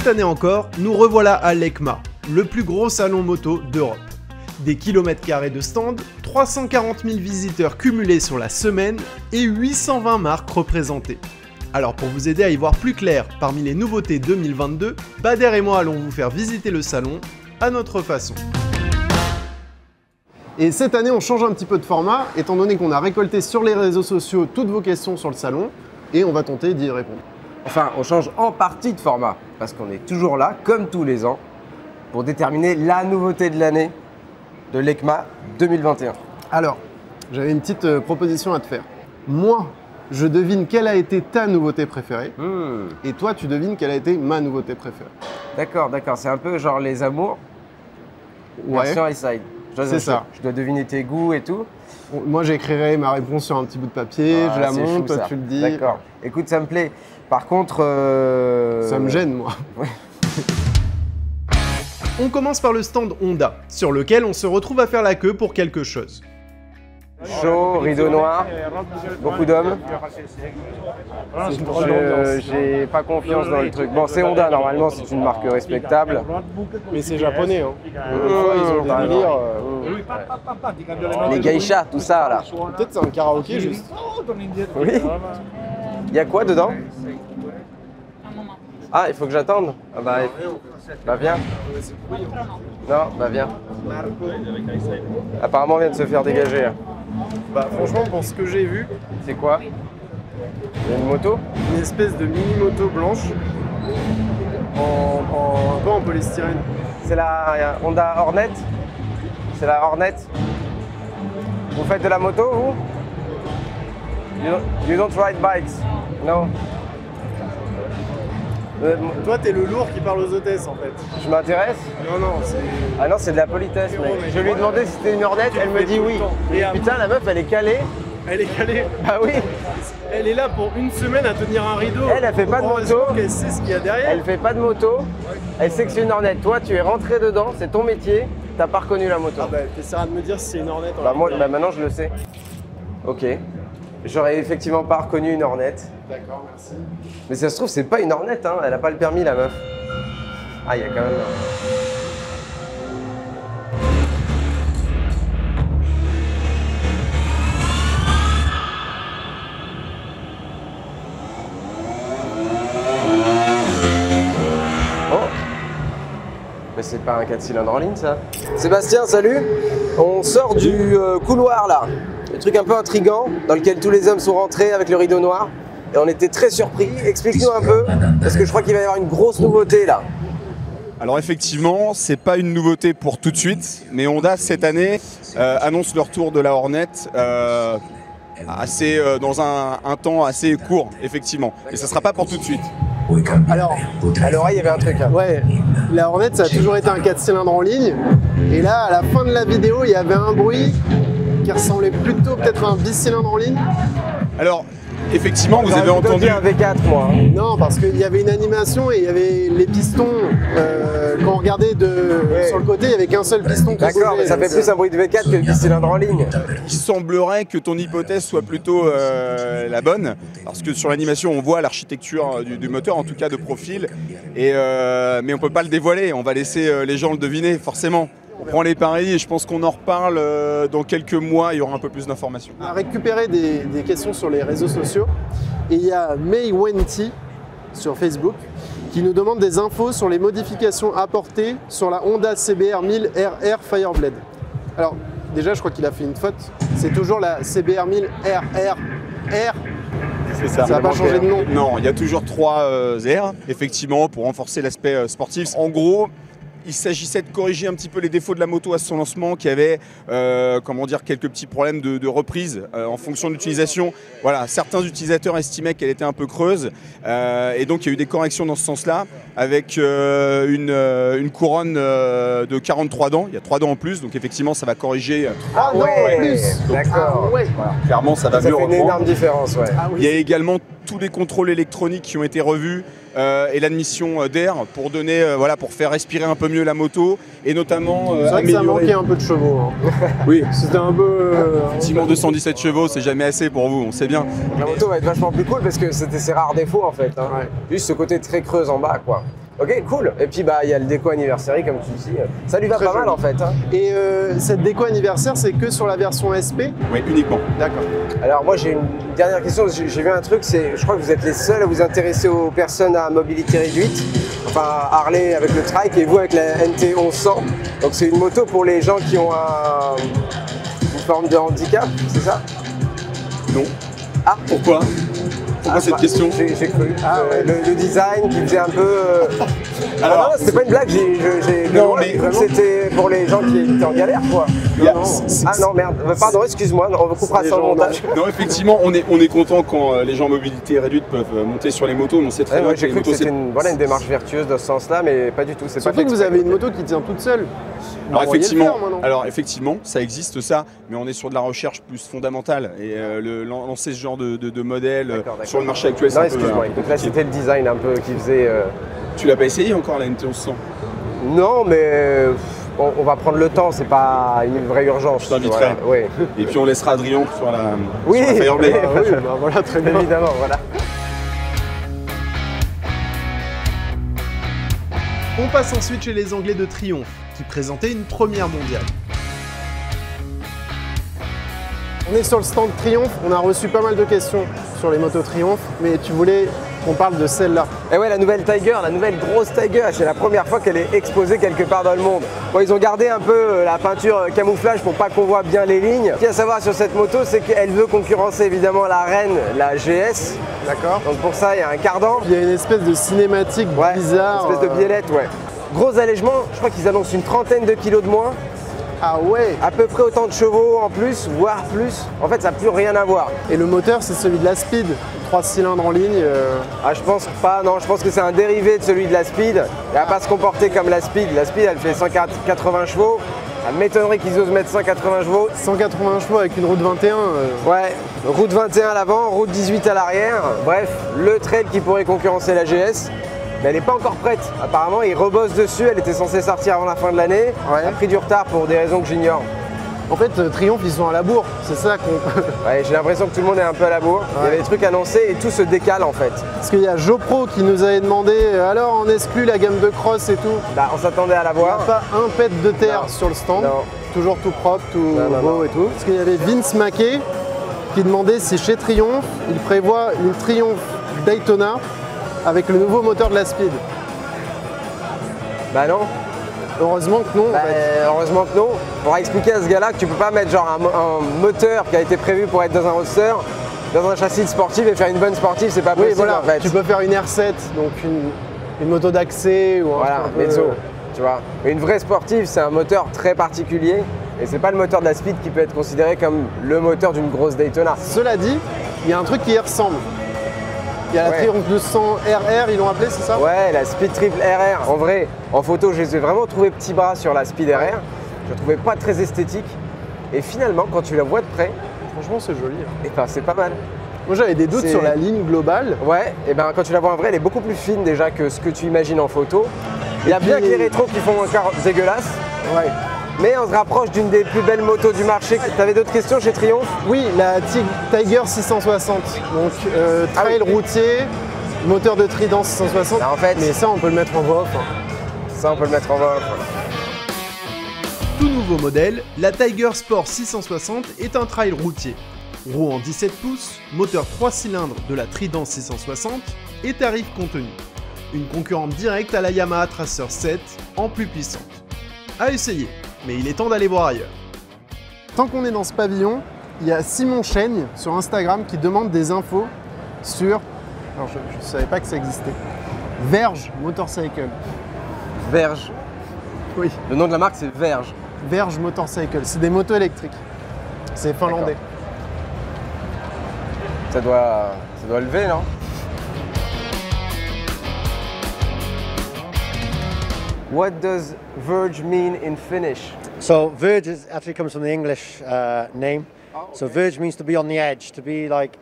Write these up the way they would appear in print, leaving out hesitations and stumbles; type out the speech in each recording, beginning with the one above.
Cette année encore, nous revoilà à l'EICMA, le plus gros salon moto d'Europe. Des kilomètres carrés de stands, 340 000 visiteurs cumulés sur la semaine et 820 marques représentées. Alors pour vous aider à y voir plus clair parmi les nouveautés 2022, Bader et moi allons vous faire visiter le salon à notre façon. Et cette année, on change un petit peu de format, étant donné qu'on a récolté sur les réseaux sociaux toutes vos questions sur le salon, et on va tenter d'y répondre. Enfin, on change en partie de format, parce qu'on est toujours là, comme tous les ans, pour déterminer la nouveauté de l'année de l'EICMA 2021. Alors, j'avais une petite proposition à te faire. Moi, je devine quelle a été ta nouveauté préférée, et toi, tu devines quelle a été ma nouveauté préférée. D'accord, d'accord. C'est un peu genre les amours, version Highside. C'est ça. Je dois deviner tes goûts et tout. Moi, j'écrirai ma réponse sur un petit bout de papier, je la monte, toi tu le dis. D'accord. Écoute, ça me plaît. Par contre... Ça me gêne, moi. Ouais. On commence par le stand Honda, sur lequel on se retrouve à faire la queue pour quelque chose. Chaud, rideau noir, beaucoup d'hommes. J'ai pas confiance dans le truc. Bon, c'est Honda, normalement, c'est une marque respectable. Mais c'est japonais, hein. Ils ont des délires. Les geishas, tout ça, là. Peut-être c'est un karaoké, juste. Oui. Il y a quoi dedans? Ah, il faut que j'attende. Ah bah viens. Non, bah viens. Apparemment, on vient de se faire dégager. Bah franchement, pour ce que j'ai vu, c'est quoi? Il y a une moto? Une espèce de mini-moto blanche un peu en polystyrène. C'est la Honda Hornet? C'est la Hornet? Vous faites de la moto, vous? You don't ride bikes? No? Toi, t'es le lourd qui parle aux hôtesses, en fait. Je m'intéresse? Non, c'est... Ah non, c'est de la politesse, mec. Je lui ai demandé si c'était une Hornet, elle me dit oui. Putain, la meuf, elle est calée. Elle est calée. Bah oui. Elle est là pour une semaine à tenir un rideau. Elle fait pas de moto. Elle sait ce qu'il y a derrière. Elle fait pas de moto. Elle sait que c'est une Hornet. Toi, tu es rentré dedans, c'est ton métier. T'as pas reconnu la moto. Ah bah, t'essaieras de me dire si c'est une Hornet. Bah moi, maintenant, je le sais. Ok. J'aurais effectivement pas reconnu une Hornet. D'accord, merci. Mais ça se trouve, c'est pas une Hornet, hein. Elle a pas le permis, la meuf. Ah, il y a quand même... Oh! Mais c'est pas un 4 cylindres en ligne, ça. Sébastien, salut! On sort du couloir, là. Le truc un peu intriguant, dans lequel tous les hommes sont rentrés avec le rideau noir. Et on était très surpris. Explique-nous un peu, parce que je crois qu'il va y avoir une grosse nouveauté là. Alors effectivement, c'est pas une nouveauté pour tout de suite, mais Honda cette année annonce le retour de la Hornet dans un temps assez court, effectivement. Et ça sera pas pour tout de suite. Alors, à l'oreille, il y avait un truc. Hein. Ouais, la Hornet, ça a toujours été un 4 cylindres en ligne. Et là, à la fin de la vidéo, il y avait un bruit qui ressemblait plutôt peut-être à un bicylindre en ligne. Alors, effectivement, vous avez entendu un V4, moi. Non, parce qu'il y avait une animation et il y avait les pistons. Quand on regardait sur le côté, il n'y avait qu'un seul piston qui bougeait. D'accord, mais ça fait plus un bruit de V4 que le bicylindre en ligne. Il semblerait que ton hypothèse soit plutôt la bonne, parce que sur l'animation, on voit l'architecture du moteur, en tout cas de profil, mais on ne peut pas le dévoiler, on va laisser les gens le deviner, forcément. On prend les paris et je pense qu'on en reparle dans quelques mois, il y aura un peu plus d'informations. On a récupéré des questions sur les réseaux sociaux et il y a Mei Wenti sur Facebook qui nous demande des infos sur les modifications apportées sur la Honda CBR 1000 RR Fireblade. Alors déjà, je crois qu'il a fait une faute, c'est toujours la CBR 1000 RR. C'est ça. Ça n'a pas changé de nom. Non, il y a toujours 3 R, effectivement, pour renforcer l'aspect sportif. En gros, il s'agissait de corriger un petit peu les défauts de la moto à son lancement, qui avait quelques petits problèmes de reprise en fonction de l'utilisation. Voilà, certains utilisateurs estimaient qu'elle était un peu creuse et donc il y a eu des corrections dans ce sens-là avec une couronne de 43 dents. Il y a 3 dents en plus, donc effectivement ça va corriger. Ah ouais, d'accord. Voilà, clairement ça va mieux reprendre. Ça fait une énorme différence, ouais. Ah oui. Il y a également tous les contrôles électroniques qui ont été revus et l'admission d'air pour donner, pour faire respirer un peu mieux la moto et notamment c'est vrai que ça manquait un peu de chevaux. Hein. Oui, c'était un peu. effectivement 217 chevaux, c'est jamais assez pour vous, on sait bien. La moto va être vachement plus cool parce que c'était ses rares défauts en fait. Hein. Ouais. Juste ce côté très creuse en bas, quoi. Ok, cool. Et puis bah il y a le déco anniversary comme tu dis. Ça lui va Très pas mal joli. en fait. Hein. Et cette déco anniversaire, c'est que sur la version SP? Oui, uniquement. D'accord. Alors moi j'ai une dernière question, j'ai vu un truc, je crois que vous êtes les seuls à vous intéresser aux personnes à mobilité réduite, enfin Harley avec le trike et vous avec la NT 1100. Donc c'est une moto pour les gens qui ont une forme de handicap, c'est ça? Non. Ah, Pourquoi cette question? J'ai cru. Ouais. Le design qui faisait un peu... Alors, non, c'était pas une blague, Non, mais vraiment vraiment- c'était pour les gens qui étaient en galère quoi. Il y a- Non, non. c'est- Ah non merde, pardon, excuse-moi, on coupera C'est ça au les gens montage. Non, effectivement, on est content quand les gens en mobilité réduite peuvent monter sur les motos, mais on sait très Ouais, bien moi que j'ai les cru que motos, c'était c'est... une démarche vertueuse dans ce sens-là, mais pas du tout. C'est pas Surtout que vous fait avez une exprès. moto qui tient toute seule. Alors Vous pourriez le effectivement, faire, maintenant. effectivement, ça existe ça, mais on est sur de la recherche plus fondamentale et lancer ce genre de modèle D'accord. sur le marché actuel, c'est Non, un peu, excuse-moi, écoute, là c'était le design un peu qui faisait... Tu l'as pas essayé encore la NT1100? Non, mais on va prendre le temps, c'est pas une vraie urgence. Je t'inviterai. Oui, Et puis on laissera Adrien sur la, Oui. sur la Fireblade. Ah oui, bah voilà, très bien. évidemment, voilà. On passe ensuite chez les Anglais de Triumph, qui présentaient une première mondiale. On est sur le stand Triumph, on a reçu pas mal de questions sur les motos Triumph, mais tu voulais qu'on parle de celle-là. Et ouais, la nouvelle Tiger, la nouvelle grosse Tiger, c'est la première fois qu'elle est exposée quelque part dans le monde. Bon, ils ont gardé un peu la peinture camouflage pour pas qu'on voit bien les lignes. Ce qu'il y a à savoir sur cette moto, c'est qu'elle veut concurrencer évidemment la reine, la GS. D'accord. Donc pour ça, il y a un cardan. Il y a une espèce de cinématique Ouais, bizarre. une espèce de biellette, ouais. Gros allègement, je crois qu'ils annoncent une trentaine de kilos de moins. Ah ouais. À peu près autant de chevaux en plus, voire plus. En fait, ça n'a plus rien à voir. Et le moteur, c'est celui de la Speed, 3 cylindres en ligne. Ah, je pense pas, non, je pense que c'est un dérivé de celui de la Speed. Elle va pas se comporter comme la Speed. La Speed, elle fait 180 chevaux. Ça m'étonnerait qu'ils osent mettre 180 chevaux. 180 chevaux avec une route 21. Ouais, route 21 à l'avant, route 18 à l'arrière. Bref, le trail qui pourrait concurrencer la GS. Mais elle n'est pas encore prête. Apparemment, ils rebossent dessus. Elle était censée sortir avant la fin de l'année. Ouais. Elle a pris du retard pour des raisons que j'ignore. En fait, Triumph, ils sont à la bourre. C'est ça qu'on. Ouais, j'ai l'impression que tout le monde est un peu à la bourre. Il y avait des trucs annoncés et tout se décale en fait. Parce qu'il y a JoPro qui nous avait demandé alors on exclut la gamme de cross et tout. Bah, on s'attendait à la Il n'y a voir. pas un pet de terre Non. sur le stand. Non. Toujours tout propre, tout Non, beau non. et tout. Parce qu'il y avait Vince Mackey qui demandait si chez Triumph, il prévoit une Triumph Daytona avec le nouveau moteur de la Speed. Bah non. Heureusement que non. Bah, en fait. heureusement que non. On va expliquer à ce gars-là que tu peux pas mettre genre un moteur qui a été prévu pour être dans un roadster, dans un châssis de sportif et faire une bonne sportive, c'est pas Oui, possible voilà, en fait. tu peux faire une R7, donc une moto d'accès ou un Voilà, truc un peu- mezzo, tu vois. Mais une vraie sportive, c'est un moteur très particulier et c'est pas le moteur de la Speed qui peut être considéré comme le moteur d'une grosse Daytona. Cela dit, il y a un truc qui y ressemble. Il y a la Ouais. Triumph 200 RR, ils l'ont appelé, c'est ça? Ouais, la Speed Triple RR, en vrai, en photo, je les ai vraiment trouvés petits bras sur la Speed RR. Je la trouvais pas très esthétique. Et finalement, quand tu la vois de près, Franchement, c'est joli. hein. et ben, c'est pas mal. Moi, j'avais des doutes C'est- sur la ligne globale. Ouais, et ben quand tu la vois en vrai, elle est beaucoup plus fine déjà que ce que tu imagines en photo. Il y a puis- bien que les rétros qui font encore dégueulasse, Ouais. mais on se rapproche d'une des plus belles motos du marché. T'avais d'autres questions chez Triumph? Oui, la Tiger 660. Donc, trail Ah oui. routier, moteur de Trident 660. Bah, en fait- Mais ça, on peut le mettre en voix off. hein. Ça, on peut le mettre en voix. Tout nouveau modèle, la Tiger Sport 660 est un trail routier. Roue en 17 pouces, moteur 3 cylindres de la Trident 660 et tarif contenu. Une concurrente directe à la Yamaha Tracer 7 en plus puissante. À essayer, mais il est temps d'aller voir ailleurs. Tant qu'on est dans ce pavillon, il y a Simon Chaigne sur Instagram qui demande des infos sur... Alors je ne savais pas que ça existait. Verge Motorcycle. Verge. Oui, Le nom de la marque, c'est Verge. Verge Motorcycle. C'est des motos électriques. C'est finlandais. Ça doit lever, non? What does Verge mean in Finnish? So verge actually comes from the English name. So verge means to be on the edge, to be like,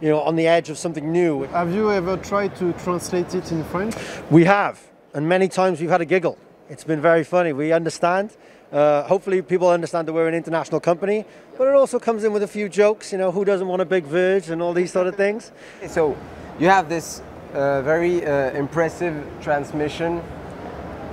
you know, on the edge of something new. Have you ever tried to translate it in French? We have, and many times we've had a giggle. It's been very funny. We understand. Hopefully people understand that we're an international company, but it also comes in with a few jokes, you know, who doesn't want a big verge and all these sort of things. So you have this a very impressive transmission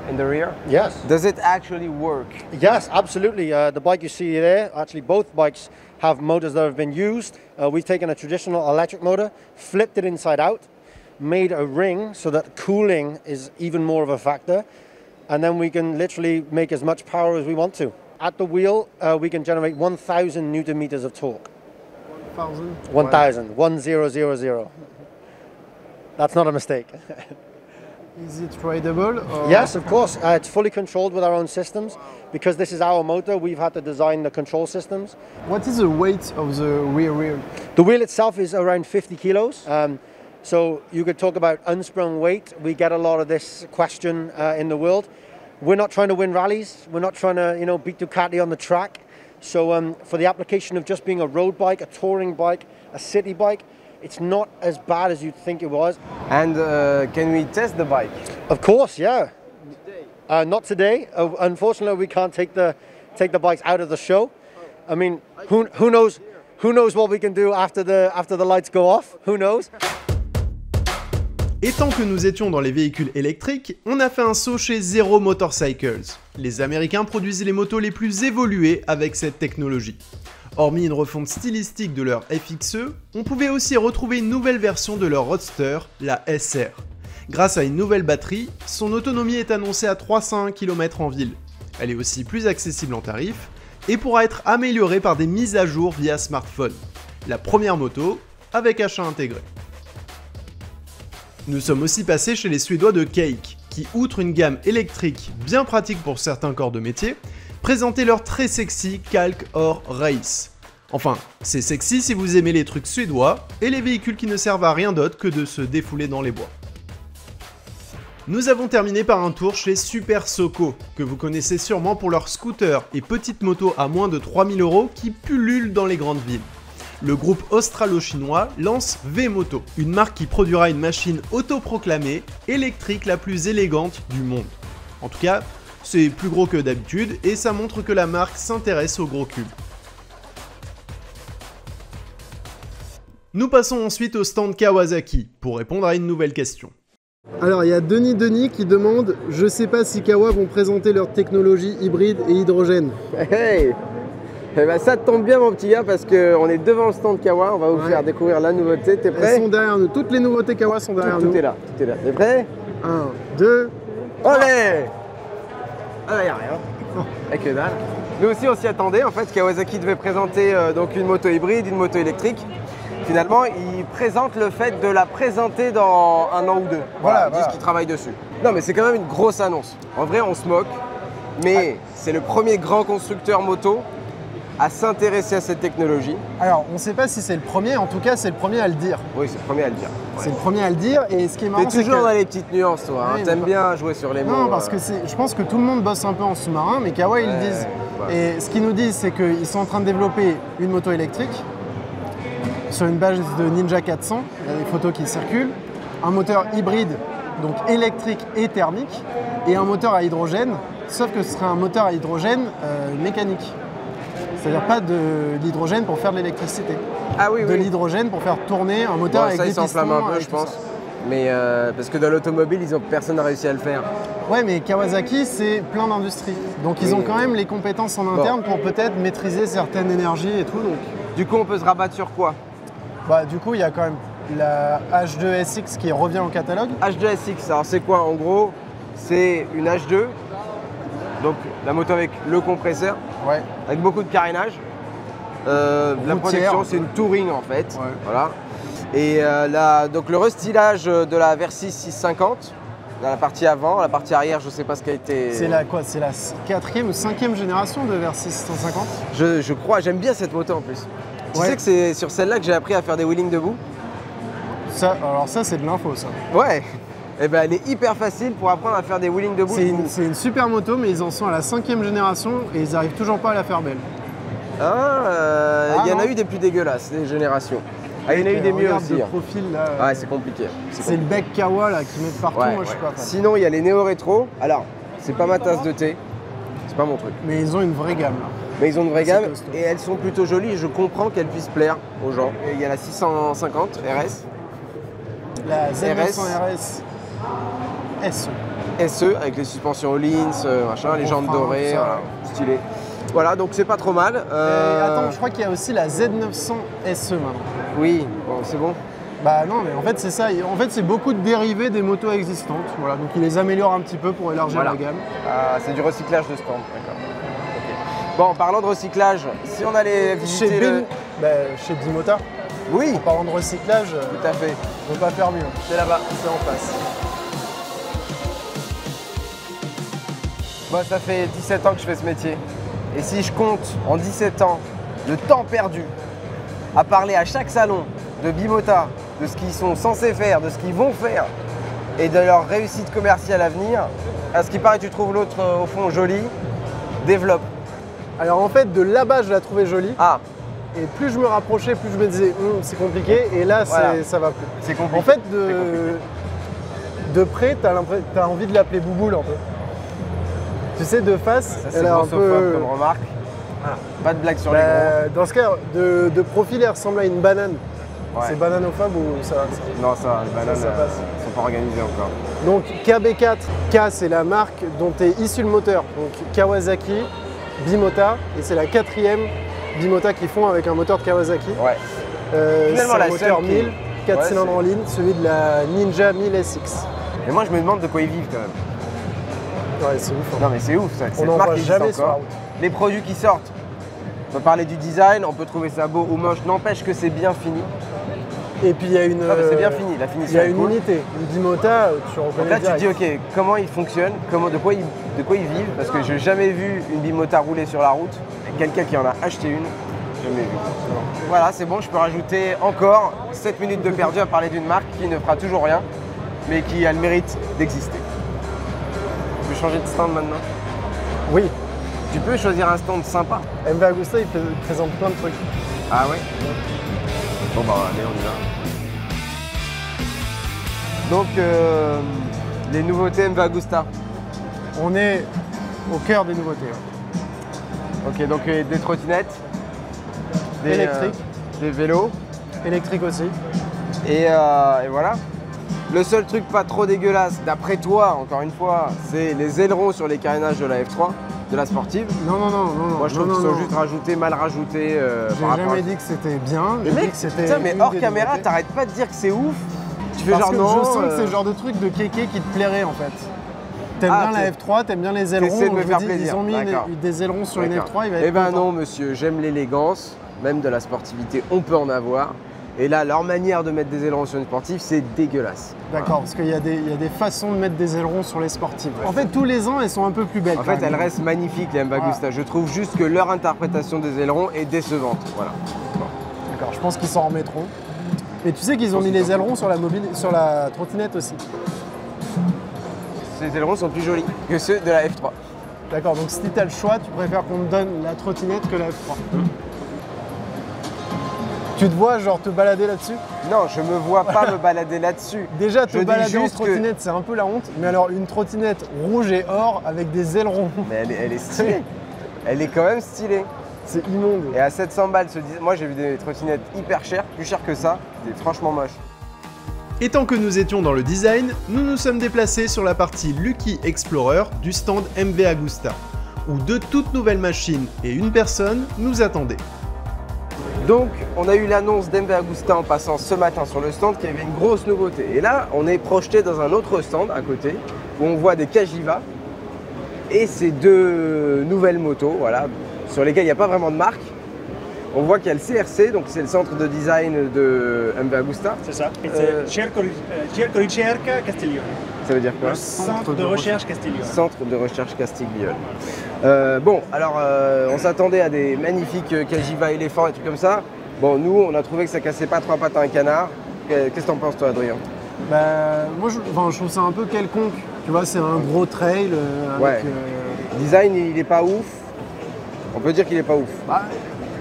in the rear. Yes. Does it actually work? Yes, absolutely. The bike you see there, actually both bikes have motors that have been used. We've taken a traditional electric motor, flipped it inside out, made a ring so that cooling is even more of a factor, and then we can literally make as much power as we want to. At the wheel, we can generate 1,000 Newton meters of torque. 1,000? 1,000, 1,000. That's not a mistake. Is it rideable? Or... Yes, of course. It's fully controlled with our own systems. Because this is our motor, we've had to design the control systems. What is the weight of the rear wheel? The wheel itself is around 50 kilos. So you could talk about unsprung weight. We get a lot of this question in the world. We're not trying to win rallies. We're not trying to, beat Ducati on the track. So for the application of just being a road bike, a touring bike, a city bike, it's not as bad as you'd think it was. And can we test the bike? Of course, yeah. Not today. Unfortunately, we can't take the bikes out of the show. I mean, who knows what we can do after the lights go off? Who knows? Et tant que nous étions dans les véhicules électriques, on a fait un saut chez Zero Motorcycles. Les Américains produisent les motos les plus évoluées avec cette technologie. Hormis une refonte stylistique de leur FXE, on pouvait aussi retrouver une nouvelle version de leur roadster, la SR. Grâce à une nouvelle batterie, son autonomie est annoncée à 301 km en ville. Elle est aussi plus accessible en tarif et pourra être améliorée par des mises à jour via smartphone. La première moto avec achat intégré. Nous sommes aussi passés chez les Suédois de Cake, qui, outre une gamme électrique bien pratique pour certains corps de métier, présentaient leur très sexy Calk Or Race. Enfin, c'est sexy si vous aimez les trucs suédois et les véhicules qui ne servent à rien d'autre que de se défouler dans les bois. Nous avons terminé par un tour chez Super Soco, que vous connaissez sûrement pour leurs scooters et petites motos à moins de 3000 € qui pullulent dans les grandes villes. Le groupe australo-chinois lance V-Moto, une marque qui produira une machine autoproclamée électrique la plus élégante du monde. En tout cas, c'est plus gros que d'habitude et ça montre que la marque s'intéresse aux gros cubes. Nous passons ensuite au stand Kawasaki pour répondre à une nouvelle question. Alors il y a Denis qui demande « Je sais pas si Kawa vont présenter leur technologie hybride et hydrogène ». Hey, eh ben ça tombe bien mon petit gars parce qu'on est devant le stand Kawa, on va vous faire découvrir la nouveauté, t'es prêt? Elles sont derrière nous, toutes les nouveautés Kawa sont derrière nous. Tout est là, t'es prêt? 1, 2... Allez! Ah y'a rien, avec que dalle. Nous aussi on s'y attendait, en fait Kawasaki devait présenter donc une moto hybride, une moto électrique. Finalement, ils présentent le fait de la présenter dans 1 an ou 2. Voilà, ils disent qu'ils travaillent dessus. Non mais c'est quand même une grosse annonce. En vrai on se moque, mais c'est le premier grand constructeur moto à s'intéresser à cette technologie. Alors on ne sait pas si c'est le premier, en tout cas c'est le premier à le dire. Oui, c'est le premier à le dire. Ouais. C'est le premier à le dire et ce qui est marrant c'est toujours dans les petites nuances toi, hein. T'aimes bien jouer sur les mots. Non parce que je pense que tout le monde bosse un peu en sous-marin, mais Kawa ils le disent. Ouais. Et ce qu'ils nous disent c'est qu'ils sont en train de développer une moto électrique sur une base de Ninja 400, il y a des photos qui circulent, un moteur hybride, donc électrique et thermique, et un moteur à hydrogène, sauf que ce serait un moteur à hydrogène mécanique. C'est-à-dire pas de l'hydrogène pour faire de l'électricité. Ah oui, de l'hydrogène pour faire tourner un moteur avec des pistons. Ça, ils s'enflamment un peu, je pense. Mais parce que dans l'automobile, personne n'a réussi à le faire. Ouais, mais Kawasaki, c'est plein d'industries. Donc ils ont quand même les compétences en interne pour peut-être maîtriser certaines énergies et tout. Donc. Du coup, on peut se rabattre sur quoi? Bah, du coup, il y a quand même la H2SX qui revient au catalogue. H2SX, alors c'est quoi en gros? C'est une H2, donc la moto avec le compresseur, avec beaucoup de carénage. La protection, c'est une touring en fait. Ouais. Voilà. Et donc le restylage de la Versys 650, dans la partie avant, la partie arrière, je ne sais pas ce qui a été... C'est la quoi? C'est la 4e ou 5e génération de Versys 650? Je crois, j'aime bien cette moto en plus. Tu sais que c'est sur celle-là que j'ai appris à faire des wheelings debout? Alors ça, c'est de l'info, ça. Ouais. Et ben, elle est hyper facile pour apprendre à faire des wheelings debout. C'est une super moto, mais ils en sont à la 5e génération et ils n'arrivent toujours pas à la faire belle. Il y en a eu des plus dégueulasses, des générations. Il y en a eu des mieux aussi. Le profil, là, ouais, c'est compliqué. C'est le bec Kawa là, qui mettent partout, moi je sais pas. Sinon, il y a les Neo Rétro. Alors, c'est pas ma tasse de thé, c'est pas mon truc. Mais ils ont une vraie gamme là. Mais ils ont une vraie gamme et elles sont plutôt jolies. Je comprends qu'elles puissent plaire aux gens. Et il y a la 650 RS. La Z900 RS SE. SE avec les suspensions Öhlins, machin, les jantes dorées, voilà, stylé. Voilà, donc c'est pas trop mal. Attends, je crois qu'il y a aussi la Z900 SE maintenant. Oui, bon, c'est bon. Bah non, mais en fait c'est ça. En fait c'est beaucoup de dérivés des motos existantes. Voilà, donc ils les améliorent un petit peu pour élargir la gamme. C'est du recyclage de stand, d'accord. Okay. Bon, en parlant de recyclage, si on allait visiter chez Bimota. Oui. En parlant de recyclage, tout à fait. On peut pas faire mieux. C'est là-bas, c'est en face. Moi, ça fait 17 ans que je fais ce métier. Et si je compte en 17 ans le temps perdu à parler à chaque salon de Bimota, de ce qu'ils sont censés faire, de ce qu'ils vont faire et de leur réussite commerciale à venir, à ce qui paraît, tu trouves l'autre au fond jolie, développe. Alors en fait, de là-bas, je la trouvais jolie. Ah. Et plus je me rapprochais, plus je me disais, c'est compliqué. Et là, voilà. ça va plus. C'est compliqué. En fait, de près, t'as envie de l'appeler Bouboule un peu. Tu sais, de face, ça, elle a un peu comme remarque. Ah. Pas de blague sur les gros. Dans ce cas, de profil, elle ressemble à une banane. Ouais. C'est bananophobe ou ça Non, ça, les bananes, ça passe. Sont pas organisées encore. Donc KB4, K c'est la marque dont est issu le moteur. Donc Kawasaki, Bimota, et c'est la 4e Bimota qu'ils font avec un moteur de Kawasaki. Ouais. C'est un moteur 1000, 4 cylindres en ligne, celui de la Ninja 1000 SX. Et moi je me demande de quoi ils vivent quand même. Ouais, c'est ouf. Hein. Non mais c'est ouf ça. On n'en voit jamais sur la route. Les produits qui sortent. On peut parler du design, on peut trouver ça beau ou moche, n'empêche que c'est bien fini. Et puis il y a une. C'est bien fini, la finition. Il y a une unité, une Bimota, tu reconnais. Donc là tu te dis ok, comment ils fonctionnent, de quoi ils vivent, parce que j'ai jamais vu une Bimota rouler sur la route. Quelqu'un qui en a acheté une, jamais vu. Voilà, c'est bon, je peux rajouter encore 7 minutes de perdu à parler d'une marque qui ne fera toujours rien, mais qui a le mérite d'exister. Tu peux changer de stand maintenant? Oui. Tu peux choisir un stand sympa. MV Agusta, il présente plein de trucs. Ah ouais? Bon bah allez, on y va. Donc, les nouveautés MV Agusta. On est au cœur des nouveautés. Ok, donc des trottinettes. Électriques. Des vélos. Électriques aussi. Et voilà. Le seul truc pas trop dégueulasse, d'après toi, encore une fois, c'est les ailerons sur les carénages de la F3. De la sportive. Non. Moi je trouve qu'ils sont juste rajoutés, mal rajoutés. J'ai jamais dit que c'était bien. Mais mec, mais hors caméra, t'arrêtes pas de dire que c'est ouf. Tu fais genre non. Je sens que c'est le genre de truc de kéké qui te plairait en fait. T'aimes bien la F3, t'aimes bien les ailerons. De me faire plaisir. Ils ont mis des ailerons sur une F3. Il va être eh ben non monsieur, j'aime l'élégance, même de la sportivité, on peut en avoir. Et là, leur manière de mettre des ailerons sur une sportive, c'est dégueulasse. D'accord, parce qu'il y a des façons de mettre des ailerons sur les sportives. En fait, tous les ans, elles sont un peu plus belles. En fait, elles restent magnifiques, les MV Agusta. Je trouve juste que leur interprétation des ailerons est décevante. Voilà. Bon. D'accord, je pense qu'ils s'en remettront. Et tu sais qu'ils ont mis les ailerons sur la trottinette aussi. Ces ailerons sont plus jolis que ceux de la F3. D'accord, donc si tu as le choix, tu préfères qu'on te donne la trottinette que la F3. Tu te vois genre te balader là-dessus? Non, je me vois pas me balader là-dessus. Déjà, te balader en trottinette, c'est un peu la honte. Mais alors, une trottinette rouge et or avec des ailerons. Mais elle est stylée. Elle est quand même stylée. C'est immonde. Et à 700 balles, moi j'ai vu des trottinettes hyper chères, plus chères que ça. C'était franchement moche. Et tant que nous étions dans le design, nous nous sommes déplacés sur la partie Lucky Explorer du stand MV Agusta, où deux toutes nouvelles machines et une personne nous attendaient. Donc, on a eu l'annonce d'MV Agusta en passant ce matin sur le stand qu'il y avait une grosse nouveauté. Et là, on est projeté dans un autre stand à côté où on voit des Cagiva et ces deux nouvelles motos, voilà, sur lesquelles il n'y a pas vraiment de marque. On voit qu'il y a le CRC, donc c'est le centre de design de MV Agusta. C'est ça. Cerco Ricerca Castiglione. Ça veut dire quoi? Centre de recherche Castiglione. Centre de recherche Castiglione. Bon, alors on s'attendait à des magnifiques Cagiva éléphants et trucs comme ça. Bon, nous, on a trouvé que ça cassait pas trois pattes à un canard. Qu'est-ce que t'en penses, toi, Adrien? Bah, moi, je trouve ça un peu quelconque. Tu vois, c'est un gros trail avec... Ouais. Design, il est pas ouf. On peut dire qu'il est pas ouf. Bah,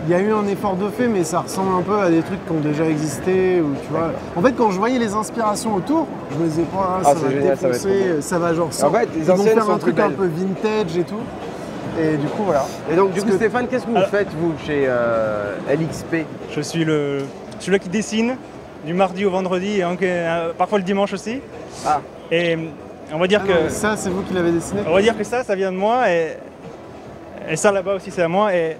il y a eu un effort de fait, mais ça ressemble un peu à des trucs qui ont déjà existé. Ou, tu vois. En fait, quand je voyais les inspirations autour, je me disais pas, ça va génial, défoncer, ça va genre... En fait, les ils vont anciennes faire sont un truc plus un belles. peu vintage et tout. Et du coup, voilà. Et donc, du coup, Stéphane, qu'est-ce que vous faites, vous, chez LXP? Je suis celui qui dessine du mardi au vendredi, et donc, parfois le dimanche aussi. Ah. Et on va dire que Ça, c'est vous qui l'avez dessiné? on va dire que ça vient de moi, et ça là-bas aussi c'est à moi, et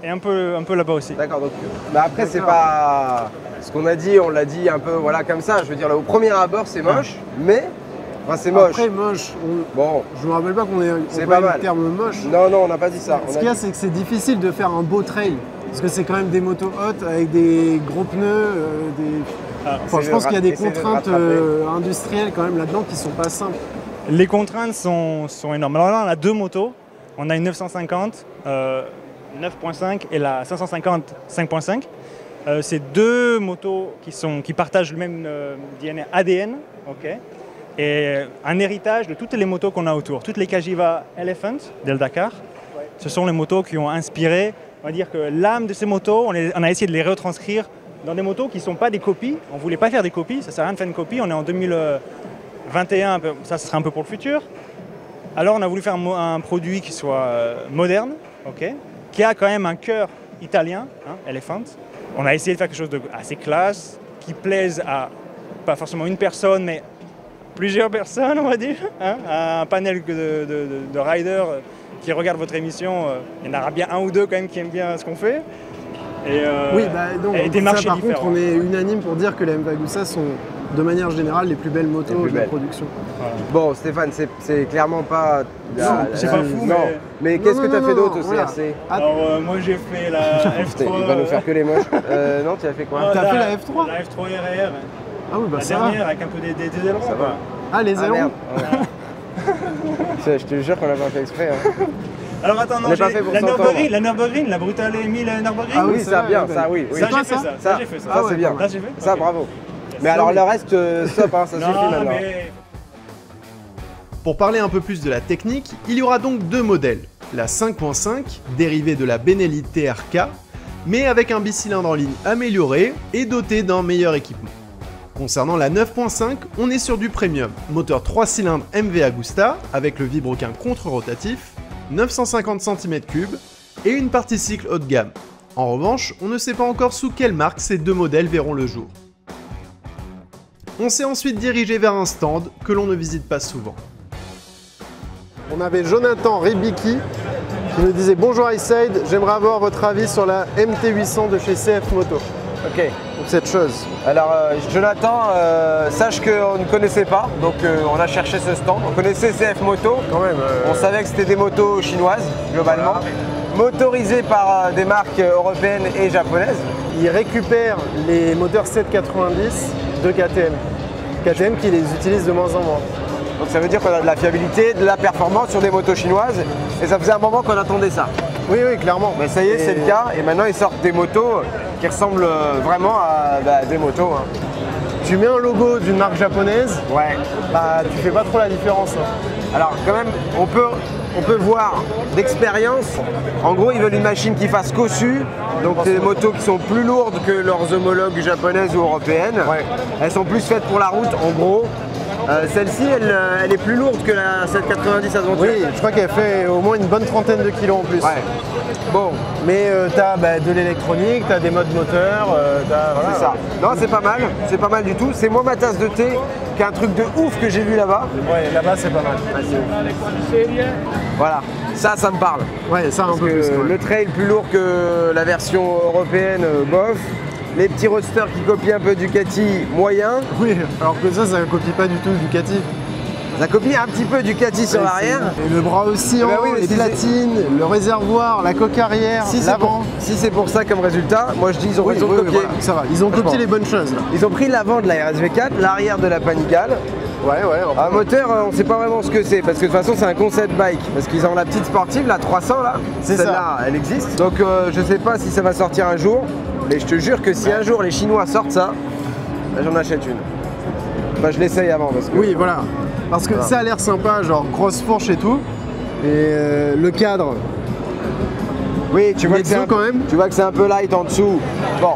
un peu là-bas aussi. D'accord, donc après c'est pas ce qu'on a dit, on l'a dit un peu voilà comme ça. Je veux dire au premier abord c'est moche, mais enfin, c'est moche. Après, moche, Bon, je me rappelle pas qu'on ait C'est employé pas mal. le terme moche. non, on n'a pas dit ça. Ce qu'il y a, c'est que c'est difficile de faire un beau trail. Parce que c'est quand même des motos hautes avec des gros pneus, Enfin, je pense qu'il y a des Essayer de contraintes rattraper. industrielles quand même là-dedans qui sont pas simples. Les contraintes sont énormes. Alors là on a deux motos, on a une 950 9.5 et la 550 5.5. C'est deux motos qui partagent le même ADN, ok, et un héritage de toutes les motos qu'on a autour. Toutes les Cagiva Elephant del Dakar, ce sont les motos qui ont inspiré, on va dire que l'âme de ces motos, on a essayé de les retranscrire dans des motos qui ne sont pas des copies. On ne voulait pas faire des copies, ça ne sert à rien de faire une copie, on est en 2021, ça sera un peu pour le futur. Alors on a voulu faire un produit qui soit moderne, ok, qui a quand même un cœur italien, hein, Elephant. On a essayé de faire quelque chose d'assez classe, qui plaise à pas forcément une personne, mais plusieurs personnes, on va dire. Hein, à un panel de riders qui regardent votre émission, il y en aura bien un ou deux quand même qui aiment bien ce qu'on fait. Et, Oui, donc et des ça, marchés par différents. contre, on est unanime pour dire que les MV sont de manière générale les plus belles motos plus de la belles. production. Bon, Stéphane, c'est clairement pas. c'est pas fou, non. Mais qu'est-ce que tu as fait d'autre au voilà. CRC? Alors moi j'ai fait la F3. Il va nous faire que les moches. Non, tu as fait quoi? T'as fait la F3? La F3 RR. Ah oui, bah La ça va. dernière avec un peu des ailerons. Ça va. quoi. Ah, les Ah ailerons. merde. Ouais. Je te jure qu'on l'a pas fait exprès. Hein. Alors attends, non, On n'est pas fait pour s'entendre. La Nürburgring, la Brutale 1000 Nürburgring. Ah oui, c'est ça vrai, bien, ouais. ça oui. oui. Ça toi, j'ai fait ça ça. Ça, J'ai fait ça. ça, ouais, c'est bien. Ça j'ai fait. Ça, Ok. bravo. Mais alors le reste, stop, hein, ça suffit Non maintenant. mais Pour parler un peu plus de la technique, il y aura donc deux modèles. La 5.5, dérivée de la Benelli TRK, mais avec un bicylindre en ligne amélioré et doté d'un meilleur équipement. Concernant la 9.5, on est sur du premium, moteur 3 cylindres MV Agusta avec le vibroquin contre-rotatif, 950 cm3 et une partie cycle haut de gamme. En revanche, on ne sait pas encore sous quelle marque ces deux modèles verront le jour. On s'est ensuite dirigé vers un stand que l'on ne visite pas souvent. On avait Jonathan Ribicki qui nous disait bonjour iSide, j'aimerais avoir votre avis sur la MT800 de chez CF Moto. Ok. Donc cette chose. Alors Jonathan, sache qu'on ne connaissait pas, donc on a cherché ce stand. On connaissait CF Moto, Quand même. on savait que c'était des motos chinoises globalement, motorisées par des marques européennes et japonaises. Ils récupèrent les moteurs 790 de KTM. KTM qui les utilise de moins en moins. Donc ça veut dire qu'on a de la fiabilité, de la performance sur des motos chinoises, et ça faisait un moment qu'on attendait ça. Oui, oui, clairement. Mais ça y est, c'est le cas, et maintenant ils sortent des motos qui ressemblent vraiment à des motos. Hein. Tu mets un logo d'une marque japonaise, Ouais. bah tu fais pas trop la différence. Hein. Alors quand même, on peut voir d'expérience. En gros, ils veulent une machine qui fasse cossu, donc des motos qui sont plus lourdes que leurs homologues japonaises ou européennes. Ouais. Elles sont plus faites pour la route, en gros. Celle-ci, elle est plus lourde que la 790 Adventure. Oui, je crois qu'elle fait au moins une bonne trentaine de kilos en plus. Ouais. Bon, Mais t'as de l'électronique, t'as des modes moteurs, voilà. c'est ça. Non, c'est pas mal du tout. C'est moi ma tasse de thé, qui est un truc de ouf que j'ai vu là-bas. Ouais, là-bas c'est pas mal. Voilà, ça me parle. Ouais, ça un Parce peu que plus. quand même. le trail plus lourd que la version européenne, bof. Les petits roadsters qui copient un peu Ducati, moyen. Oui, alors que ça copie pas du tout Ducati. Ça copie un petit peu Ducati sur l'arrière. Et le bras oscillant, Eh ben oui, mais les si platines, le réservoir, la coque arrière, Si c'est l'avant. pour ça comme résultat, moi je dis ils ont raison de copier. voilà, ça va. Ils ont copié les bonnes choses là. Ils ont pris l'avant de la RSV4, l'arrière de la Panigale. Ouais, Un moteur, on ne sait pas vraiment ce que c'est, parce que de toute façon c'est un concept bike. Parce qu'ils ont la petite sportive, la 300 là, C'est celle-là, elle existe. Donc je sais pas si ça va sortir un jour, mais je te jure que si un jour les Chinois sortent ça, là, j'en achète une. Enfin, je l'essaye avant parce que. Oui, voilà. Parce que ça a l'air sympa, genre grosse fourche et tout. Et le cadre, Oui, tu vois que c'est L'exo, quand même. Tu vois que c'est un peu light en dessous. Bon,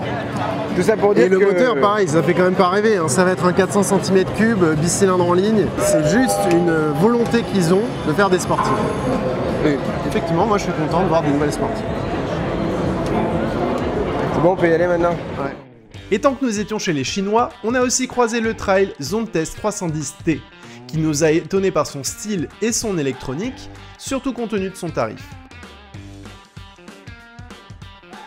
tout ça pour dire et le que moteur, pareil, ça fait quand même pas rêver. Hein. Ça va être un 400 cm3, bicylindre en ligne. C'est juste une volonté qu'ils ont de faire des sportifs. Et effectivement, moi je suis content de voir des nouvelles sportives. C'est bon, on peut y aller maintenant. Ouais. Et tant que nous étions chez les Chinois, on a aussi croisé le Trail Zone Test 310T, qui nous a étonné par son style et son électronique, surtout compte tenu de son tarif.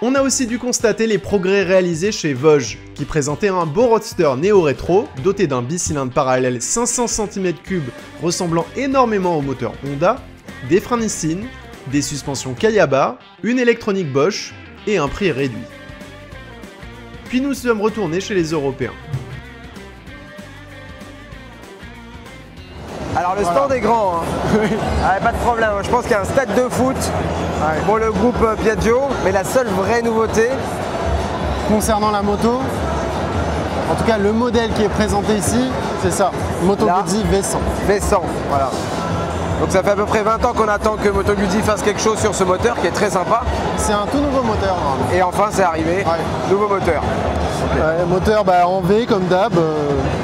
On a aussi dû constater les progrès réalisés chez Vosges, qui présentait un beau roadster néo-rétro, doté d'un bicylindre parallèle 500 cm3 ressemblant énormément au moteur Honda, des freins Nissin, des suspensions Kayaba, une électronique Bosch et un prix réduit. Puis nous sommes retournés chez les Européens. Alors le stand est grand, hein. Pas de problème, je pense qu'il y a un stade de foot pour le groupe Piaggio, mais la seule vraie nouveauté Concernant la moto, en tout cas le modèle qui est présenté ici, c'est ça, Moto Là. Guzzi V100. V100, voilà. Donc ça fait à peu près 20 ans qu'on attend que Moto Guzzi fasse quelque chose sur ce moteur qui est très sympa. C'est un tout nouveau moteur, vraiment. Et enfin c'est arrivé, nouveau moteur. Ouais, moteur en V comme d'hab,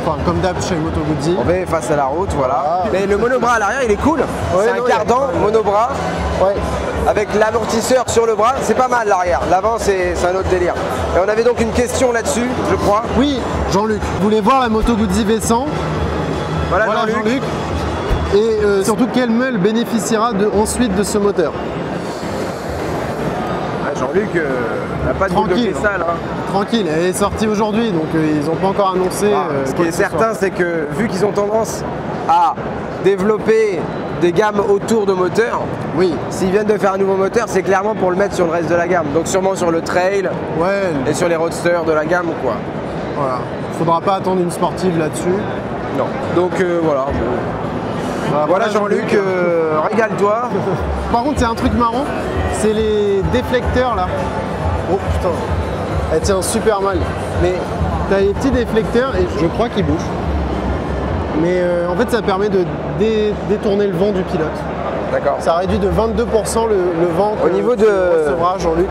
enfin comme d'hab chez Moto Guzzi. On va face à la route, voilà. Voilà. Mais le monobras à l'arrière il est cool, c'est non, un cardan monobras Ouais. avec l'amortisseur sur le bras, c'est pas mal l'arrière. L'avant c'est un autre délire. Et on avait donc une question là-dessus, je crois. Oui, Jean-Luc, vous voulez voir la Moto Guzzi V100? Voilà, Voilà Jean-Luc. Jean-Luc. Et surtout quelle meule bénéficiera ensuite de ce moteur? Ah, Jean-Luc n'a pas de boule de Tranquille, cristal. Hein. Tranquille, elle est sortie aujourd'hui, donc ils n'ont pas encore annoncé. Ce qui quoi est que ce soit. certain, c'est que vu qu'ils ont tendance à développer des gammes autour de moteurs, Oui, s'ils viennent de faire un nouveau moteur, c'est clairement pour le mettre sur le reste de la gamme. Donc sûrement sur le trail ouais, et sur les roadsters de la gamme ou quoi. voilà. Faudra pas attendre une sportive là-dessus. Non. Donc voilà. Voilà Jean-Luc, régale-toi. Par contre, c'est un truc marrant, c'est les déflecteurs là. Oh putain, elle tient super mal. Mais t'as les petits déflecteurs et je crois qu'ils bougent. Mais en fait, ça permet de détourner le vent du pilote. D'accord. Ça réduit de 22% le vent Au niveau que de- tu recevras, Jean-Luc,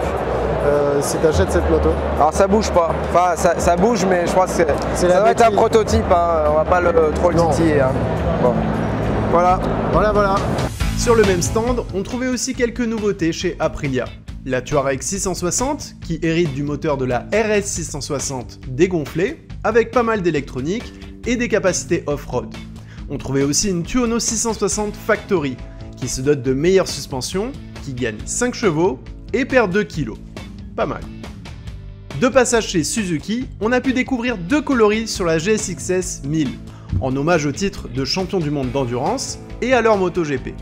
si tu achètes cette moto. Alors ça bouge pas. Enfin ça bouge mais je crois que C'est ça la doit être un béquille. prototype, hein. On va pas trop le Non. titiller. Hein. Bon. Voilà. Voilà. Sur le même stand, on trouvait aussi quelques nouveautés chez Aprilia. La Touareg 660, qui hérite du moteur de la RS 660 dégonflée, avec pas mal d'électronique et des capacités off-road. On trouvait aussi une Tuono 660 Factory, qui se dote de meilleures suspensions, qui gagne 5 chevaux et perd 2 kg. Pas mal. De passage chez Suzuki, on a pu découvrir 2 coloris sur la GSX-S 1000, en hommage au titre de champion du monde d'endurance et à leur MotoGP.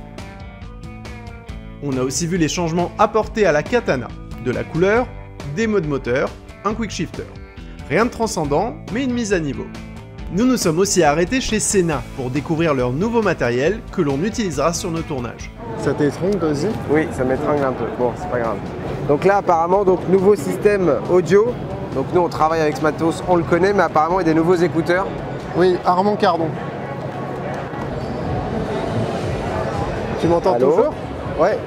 On a aussi vu les changements apportés à la Katana, de la couleur, des modes moteur, un quick shifter. Rien de transcendant, mais une mise à niveau. Nous nous sommes aussi arrêtés chez Senna pour découvrir leur nouveau matériel que l'on utilisera sur nos tournages. Ça t'étrangle toi aussi? Oui, ça m'étrangle un peu. Bon, c'est pas grave. Donc là, apparemment, nouveau système audio. Donc nous, on travaille avec ce matos, on le connaît, mais apparemment, il y a des nouveaux écouteurs. Oui, Armand Cardon. Tu m'entends Allô? toujours? Ouais.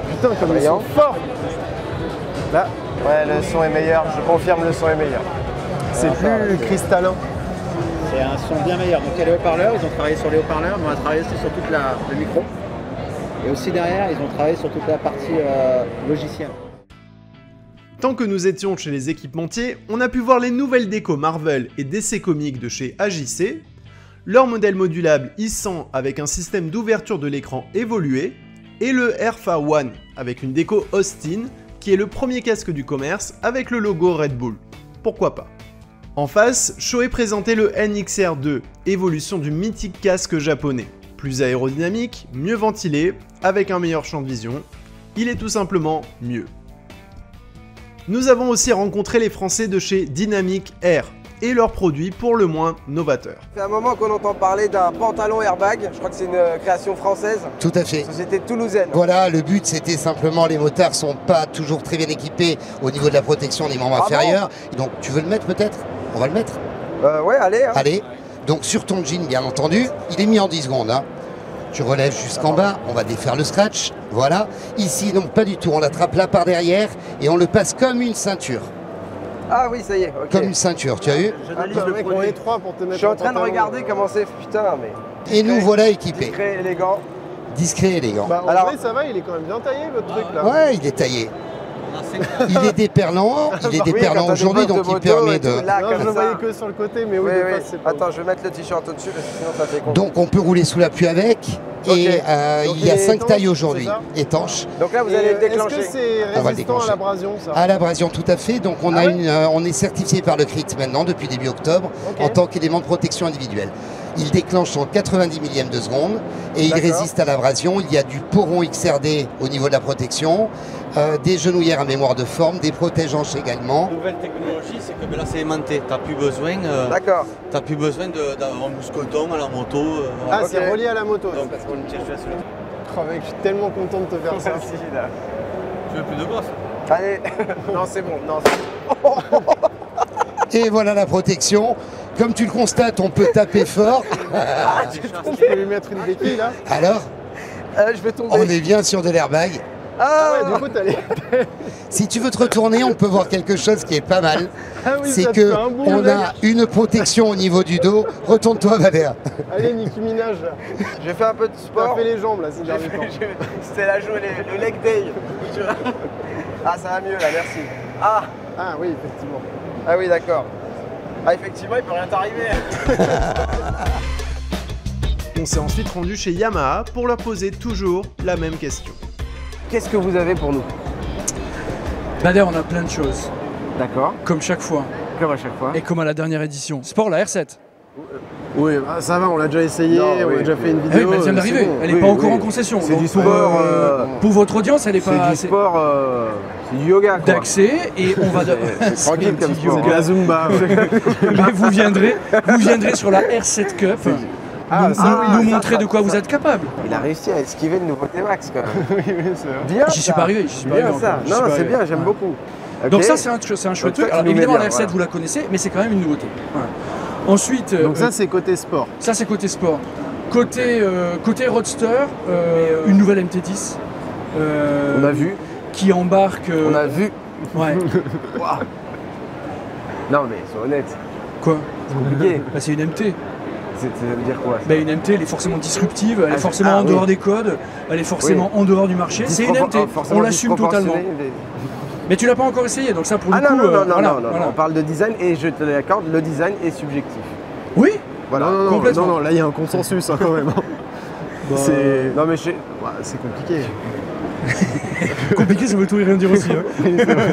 Putain, comme ils sont Brillant. forts. Là, Ouais, le son est meilleur. Je confirme, le son est meilleur. c'est plus cristallin. C'est un son bien meilleur. Donc il y a les haut-parleurs, ils ont travaillé sur les haut-parleurs, mais on a travaillé aussi sur toute le micro. Et aussi derrière, ils ont travaillé sur toute la partie logicielle. Tant que nous étions chez les équipementiers, on a pu voir les nouvelles décos Marvel et DC Comics de chez AJC, leur modèle modulable i100 avec un système d'ouverture de l'écran évolué, et le Airfa One avec une déco Austin qui est le premier casque du commerce avec le logo Red Bull. Pourquoi pas? En face, Shoei présentait le NXR2, évolution du mythique casque japonais. Plus aérodynamique, mieux ventilé, avec un meilleur champ de vision. Il est tout simplement mieux. Nous avons aussi rencontré les Français de chez Dynamic Air et leurs produits pour le moins novateurs. Ça fait un moment qu'on entend parler d'un pantalon airbag. Je crois que c'est une création française, Tout à fait. société toulousaine. Voilà, le but c'était simplement, les motards sont pas toujours très bien équipés au niveau de la protection des membres Ah inférieurs. Donc tu veux le mettre peut-être? On va le mettre. Ouais, allez. Hein. Allez, donc sur ton jean bien entendu, il est mis en 10 secondes. Hein. Tu relèves jusqu'en bas, on va défaire le scratch, voilà. Ici, non pas du tout, on l'attrape là par derrière et on le passe comme une ceinture. Ah oui, ça y est. Ok. Comme une ceinture, tu as vu? J'analyse le produit. étroit pour te mettre Je suis en en train de pantalon. regarder comment c'est. Putain, mais Et nous voilà équipés. discret, élégant. Discret et élégant. Bah, en Alors- vrai, ça va, il est quand même bien taillé votre truc là. Ouais, il est taillé. Il est déperlant, aujourd'hui, donc il permet de... Non, je le voyais que sur le côté, mais oui, de face, c'est pas Attends, je vais mettre le t-shirt au-dessus parce que sinon ça fait con. Donc on peut rouler sous la pluie avec. Ok. Et Donc, il y a il est 5 étanche, tailles aujourd'hui, c'est ça étanches. Donc là, vous Et allez le déclencher. Est-ce que c'est On va le résistant à déclencher. l'abrasion, ça? À l'abrasion, tout à fait. Donc on, Ah a ouais on est certifié par le CRIT maintenant, depuis début octobre, Ok. en tant qu'élément de protection individuelle. Il déclenche en 90 millièmes de seconde et il D'accord. résiste à l'abrasion. Il y a du poron XRD au niveau de la protection, des genouillères à mémoire de forme, des protège-hanches également. La nouvelle technologie, c'est que là c'est aimanté. Tu n'as plus besoin, D'accord. d'avoir un mousqueton à la moto. Ah, Ok. c'est relié à la moto. Donc, parce qu'on tire sur la Oh, mec, je suis tellement content de te faire ça. Tu veux plus de boss? Allez, non, c'est bon. Non, c'est bon. Et voilà la protection. Comme tu le constates, on peut taper fort. Je peux lui mettre une béquille, là? Alors, Je vais tomber. on est bien sur de l'airbag. Ah ouais, du coup, t'as les... Si tu veux te retourner, on peut voir quelque chose qui est pas mal. Ah oui, C'est ça te que fait un bout, on mec. a une protection au niveau du dos. Retourne-toi, Valère. Allez, Nicki Minaj, là. J'ai fait un peu de T'as sport. fait les jambes, là, ces derniers temps. C'était la journée, le leg day. Ah, ça va mieux là, merci. Ah, Ah oui, effectivement. ah oui, d'accord. Ah, effectivement, il peut rien t'arriver. On s'est ensuite rendu chez Yamaha pour leur poser toujours la même question. Qu'est-ce que vous avez pour nous? Bader, on a plein de choses, D'accord, comme chaque fois, comme à chaque fois. et comme à la dernière édition. Sport, la R7. Oui, bah, ça va, on l'a déjà essayé, Non, on oui. a déjà fait une Ah oui, vidéo. mais elle vient d'arriver, c'est bon. elle n'est Oui, pas encore oui. en concession. C'est donc, du sport, pour votre audience, elle n'est C'est pas du sport, c'est du yoga quoi. d'accès, et on va... C'est tranquille comme sport. C'est de la Zumba. Mais vous viendrez sur la R7 Cup, Ah, nous, ça, nous- oui, nous ça, montrer ça, de quoi ça. vous êtes capable. Il a réussi à esquiver le nouveau T-Max quand même. oui, oui, c'est vrai. Bien. J'y suis ça. pas arrivé, j'y suis pas Bien arrivé ça. encore, j'y suis Non, pas c'est arrivé. bien, j'aime Ouais. beaucoup. Donc Ok. ça, c'est un chouette Donc truc. toi, tu Alors nous mets évidemment, bien, la R7, voilà. vous la connaissez, mais c'est quand même une nouveauté. Voilà. Ensuite, Donc ça, c'est côté sport. ça c'est côté sport. Côté Roadster, une nouvelle MT10. On a vu, Qui embarque... on a vu. Ouais. Waouh. Non mais sois honnête, Quoi c'est compliqué. Bah, c'est une MT. Ça veut dire quoi ça? Bah, une MT, elle est forcément disruptive, elle est Ah, forcément ah, en dehors oui. des codes, elle est forcément en dehors du marché. C'est une MT, Forcément on l'assume totalement. disproportionné. Mais tu l'as pas encore essayé, donc ça pour Ah le coup... non, non, non, voilà, non, non, voilà. on parle de design et je te l'accorde, le design est subjectif. Oui, Voilà. Non, non, non, complètement. non, non, là, il y a un consensus hein, quand même. C'est... Non mais je... Ouais, c'est compliqué. compliqué, ça veut tout et rien dire aussi. Hein.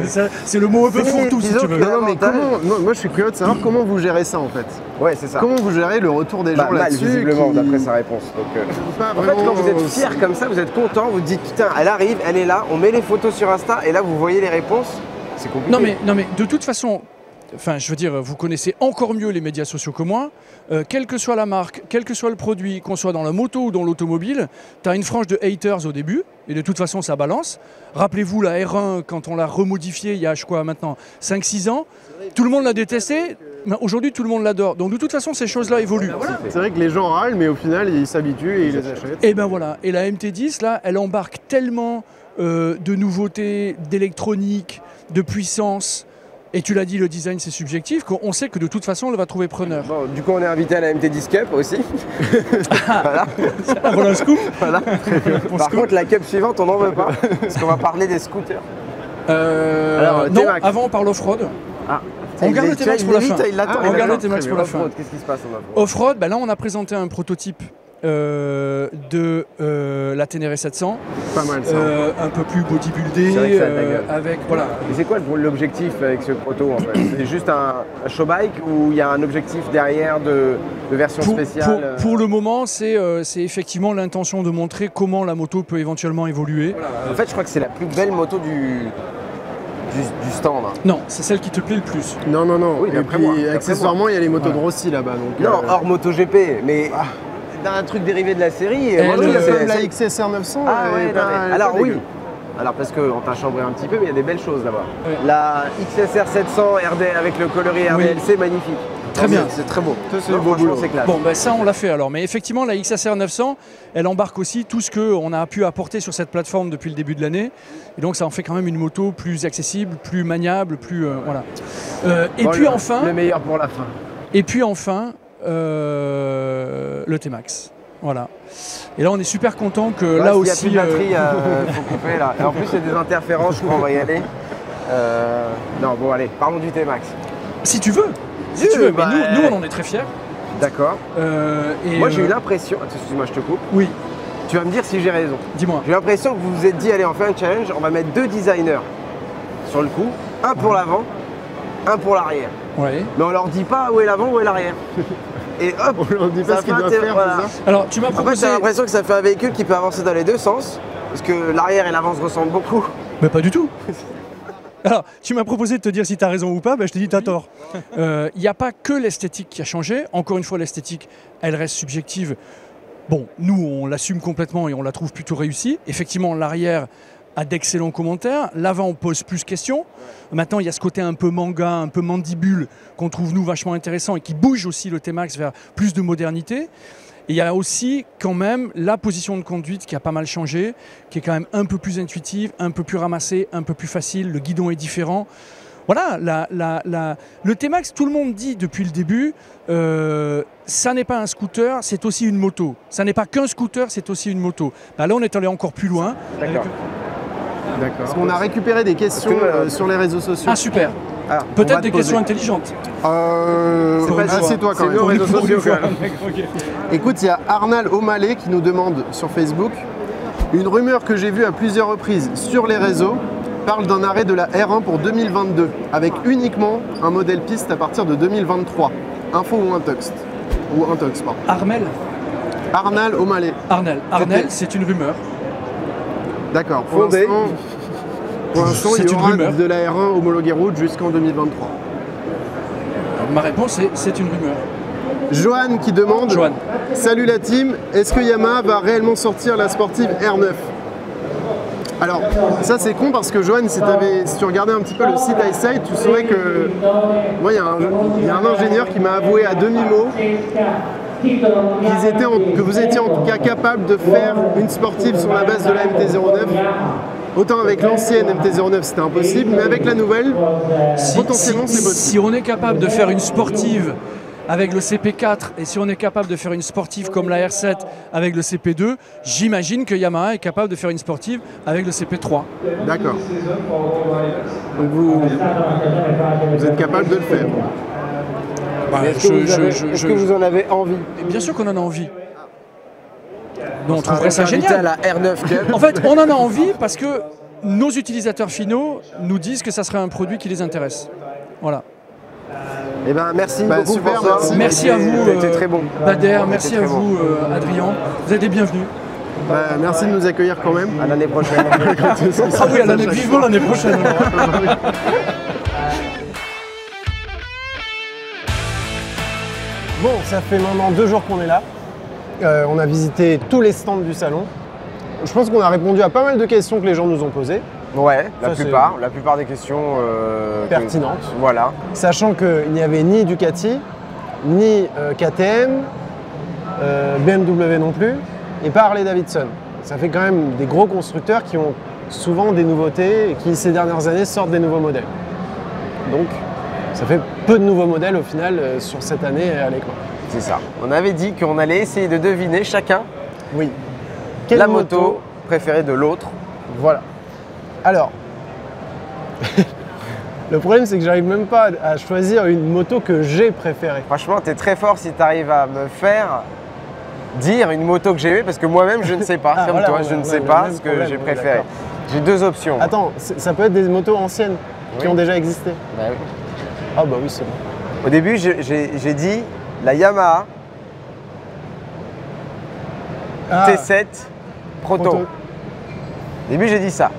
Ça, c'est le mot un peu fourre-tout si disons tu veux. que- Non, non, mais L'avantage- comment... Non, moi, je suis curieux de savoir comment vous gérez ça, en fait. Ouais, c'est ça. Comment vous gérez le retour des Bah, gens mal, là-dessus visiblement, qui- d'après sa réponse. Donc, Pas En fait, vraiment- quand vous êtes fier comme ça, vous êtes content, vous dites putain, elle arrive, elle est là, on met les photos sur Insta et là vous voyez les réponses, c'est compliqué. Non mais de toute façon, enfin je veux dire, vous connaissez encore mieux les médias sociaux que moi. Quelle que soit la marque, quel que soit le produit, qu'on soit dans la moto ou dans l'automobile, tu as une frange de haters au début, et de toute façon ça balance. Rappelez-vous la R1, quand on l'a remodifiée il y a quoi maintenant 5-6 ans, tout le monde l'a détesté, mais aujourd'hui tout le monde l'adore. Donc de toute façon ces choses-là évoluent. C'est vrai que les gens râlent, mais au final, ils s'habituent et ils les achètent. Et ben voilà, et la MT10 là, elle embarque tellement de nouveautés, d'électronique, de puissance, et tu l'as dit, le design c'est subjectif, qu'on sait que de toute façon elle va trouver preneur. Bon, du coup on est invité à la MT10 Cup aussi. Voilà. Voilà un scoop. Voilà. Par contre la Cup suivante on n'en veut pas, parce qu'on va parler des scooters. Alors, non, T-Max. avant on parle off-road. Ah. On garde le T-Max pour la fin. Il l'attend, On il garde le l'attend. T-Max pour la fin. Off-road, qu'est-ce qui se passe en off-road? Off-road, ben là on a présenté un prototype de la Ténéré 700, Pas mal ça. un peu plus bodybuildé, C'est vrai que ça a de la gueule. avec voilà. Et c'est quoi l'objectif avec ce proto en fait? C'est juste un show bike ou il y a un objectif derrière de version spéciale? Pour le moment, c'est effectivement l'intention de montrer comment la moto peut éventuellement évoluer. En fait je crois que c'est la plus belle moto du stand. Hein. Non, c'est celle qui te plaît le plus. Non, non, non. Oui, et d'après puis, moi, d'après accessoirement, il y a les motos de Rossi là-bas. Donc, Non, hors MotoGP, mais dans un truc dérivé de la série. Elle, moi, je il y a trouve quand que même c'est- la XSR 900. Ah elle ouais, est non, pas- mais- elle est alors pas oui. dégueu. Alors parce qu'on t'a chambré un petit peu, mais il y a des belles choses là-bas. Ouais. La XSR 700 RD avec le coloris RDLC, magnifique. Très Non, bien. C'est très beau. c'est Non, le beau franchement, boulot. c'est classe. Bon, ben ça on l'a fait alors. Mais effectivement, la XSR 900, elle embarque aussi tout ce qu'on a pu apporter sur cette plateforme depuis le début de l'année. Et donc ça en fait quand même une moto plus accessible, plus maniable, plus voilà. Et Bon, puis le- enfin, Le meilleur pour la fin. le T-Max. Voilà. Et là on est super content que Ouais, là s'il y a aussi. plus de batterie, faut couper là. Et en plus, il y a des interférences, je crois, on va y aller. Non, bon, allez, parlons du T-Max. Si tu veux. Si tu veux, mais nous, on en est très fiers. D'accord. Moi, j'ai eu l'impression... Excuse-moi, je te coupe. Oui. Tu vas me dire si j'ai raison. Dis-moi. J'ai l'impression que vous vous êtes dit, allez, on fait un challenge, on va mettre 2 designers sur le coup, un pour l'avant, un pour l'arrière. Ouais. Mais on leur dit pas où est l'avant, où est l'arrière. Et hop, On leur dit pas ce qu'ils doivent faire, voilà. c'est ça. Alors, tu m'as En fait, proposé... j'ai l'impression que ça fait un véhicule qui peut avancer dans les deux sens, parce que l'arrière et l'avant se ressemblent beaucoup. Mais pas du tout. Alors, tu m'as proposé de te dire si tu as raison ou pas, je te dis tu as tort. Il n'y a pas que l'esthétique qui a changé. Encore une fois, l'esthétique, elle reste subjective. Bon, nous, on l'assume complètement et on la trouve plutôt réussie. Effectivement, l'arrière a d'excellents commentaires. L'avant, on pose plus de questions. Maintenant, il y a ce côté un peu manga, un peu mandibule, qu'on trouve, nous, vachement intéressant et qui bouge aussi le T-Max vers plus de modernité. Et il y a aussi quand même la position de conduite qui a pas mal changé, qui est quand même un peu plus intuitive, un peu plus ramassée, un peu plus facile, le guidon est différent. Voilà, le T-Max, tout le monde dit depuis le début, ça n'est pas un scooter, c'est aussi une moto. Ça n'est pas qu'un scooter, c'est aussi une moto. Là, on est allé encore plus loin. D'accord. Parce qu'on a récupéré des questions sur les réseaux sociaux. Ah super. Alors, peut-être des questions intelligentes. C'est toi quand même. nos réseaux sociaux quand même. Écoute, il y a Arnal O'Malley qui nous demande sur Facebook une rumeur que j'ai vue à plusieurs reprises sur les réseaux parle d'un arrêt de la R1 pour 2022 avec uniquement un modèle piste à partir de 2023. Info ou un texte pardon. Arnal O'Malley. Arnal, c'est une rumeur. D'accord. Pour l'instant, il y aura de la R1 homologuée route jusqu'en 2023. Alors, ma réponse est c'est une rumeur. Johan qui demande Salut la team, est-ce que Yamaha va réellement sortir la sportive R9 ? Alors, ça c'est con parce que Johan, si tu regardais un petit peu le site iSight, tu saurais que moi, il y a un ingénieur qui m'a avoué à demi-mot que vous étiez en tout cas capable de faire une sportive sur la base de la MT-09. Autant avec l'ancienne MT-09 c'était impossible, mais avec la nouvelle, potentiellement c'est possible. Si on est capable de faire une sportive avec le CP4 et si on est capable de faire une sportive comme la R7 avec le CP2, j'imagine que Yamaha est capable de faire une sportive avec le CP3. D'accord. Donc vous êtes capable de le faire. Est-ce que vous en avez envie ? Bien sûr qu'on en a envie. Non, on trouverait ça génial. À la R9 Cup. En fait, on en a envie parce que nos utilisateurs finaux nous disent que ça serait un produit qui les intéresse. Voilà. Eh ben merci beaucoup super, François. Merci à vous C'était très bon. Bader, merci à vous Adrien. Vous êtes les bienvenus. Merci de nous accueillir quand même. À l'année prochaine. Ah oui, vivement l'année prochaine. Bon, ça fait maintenant 2 jours qu'on est là. On a visité tous les stands du salon. Je pense qu'on a répondu à pas mal de questions que les gens nous ont posées. Ouais, la plupart des questions pertinentes. Voilà. Sachant qu'il n'y avait ni Ducati, ni KTM, BMW non plus, et pas Harley-Davidson. Ça fait quand même des gros constructeurs qui ont souvent des nouveautés et qui ces dernières années sortent des nouveaux modèles. Donc ça fait peu de nouveaux modèles au final sur cette année à l'EICMA. C'est ça. On avait dit qu'on allait essayer de deviner chacun quelle la moto préférée de l'autre. Voilà. Alors, le problème c'est que j'arrive même pas à choisir une moto que j'ai préférée. Franchement, tu es très fort si tu arrives à me faire dire une moto que j'ai aimée, parce que moi-même je ne sais pas, comme toi, je ne sais pas ce que j'ai préféré. J'ai 2 options. Attends, ça peut être des motos anciennes qui ont déjà existé. Bah oui. Ah bah oui, c'est bon. Au début, j'ai dit la Yamaha T7 Proto. Au début, j'ai dit ça.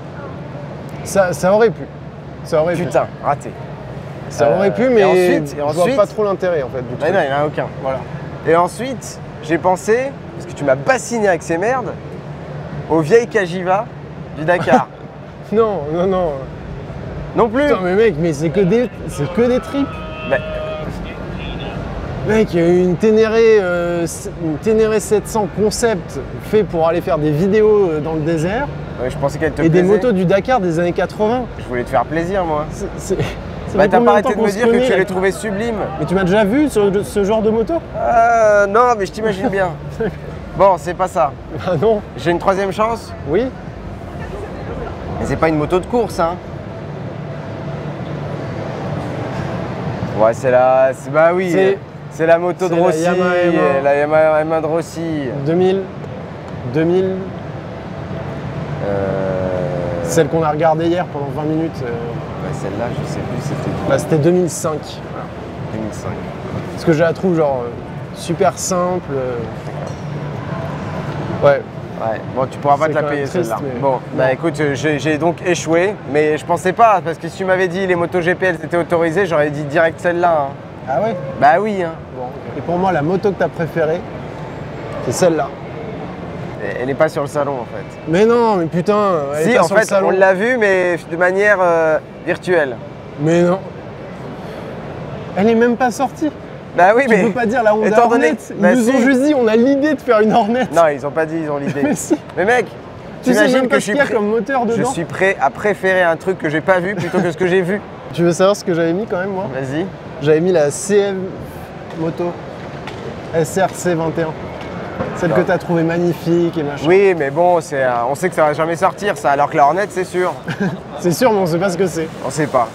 Ça aurait pu. Putain, raté. Ça aurait pu, mais ensuite, je vois pas trop l'intérêt en fait du truc. Non, il n'y en a aucun. Voilà. Et ensuite, j'ai pensé, parce que tu m'as bassiné avec ces merdes, aux vieilles Cagiva du Dakar. Non. Non plus. Putain, mais mec, c'est que des tripes. Mec, il y a eu une Ténéré 700 concept fait pour aller faire des vidéos dans le désert. Ouais, je pensais qu'elle te Et plaisait. des motos du Dakar des années 80. Je voulais te faire plaisir, moi. T'as pas arrêté de me dire que tu les trouvais sublimes. Mais tu m'as déjà vu sur ce genre de moto? Non, mais je t'imagine bien. Bon, c'est pas ça. Ah non. J'ai une 3e chance? Oui. Mais c'est pas une moto de course, hein. Ouais, c'est la... Bah oui, c'est la moto de Rossi, la Yamaha M1 de Rossi. 2000. Celle qu'on a regardée hier pendant 20 minutes. Ouais, celle-là, je sais plus, c'était... Bah, c'était 2005. Voilà. 2005. Parce que je la trouve genre super simple. Ouais. Ouais, bon, tu pourras pas te la payer celle-là. Bon, bah écoute, j'ai donc échoué, mais je pensais pas, parce que si tu m'avais dit les motos GP elles étaient autorisées, j'aurais dit direct celle-là. Hein. Ah ouais? Bah oui. Hein. Bon, et pour moi, la moto que tu as préférée, c'est celle-là. Elle n'est pas sur le salon en fait. Mais non, mais putain, elle si, est pas en sur le fait, salon. on l'a vue, mais de manière virtuelle. Mais non. Elle est même pas sortie. Bah oui, tu mais... peux pas dire la Honda Hornet. Ils nous ont juste dit, on a l'idée de faire une Hornet. Non, ils ont pas dit, ils ont l'idée. Mais si. Mais mec, tu sais même pas ce qu'il y a comme moteur dedans. Je suis prêt à préférer un truc que j'ai pas vu plutôt que ce que j'ai vu. Tu veux savoir ce que j'avais mis quand même, moi? Vas-y. J'avais mis la CF Moto SRC21. Celle que tu as trouvée magnifique et machin. Oui, mais bon, on sait que ça va jamais sortir ça, alors que la Hornet, c'est sûr. C'est sûr, mais on sait pas ce que c'est. On sait pas.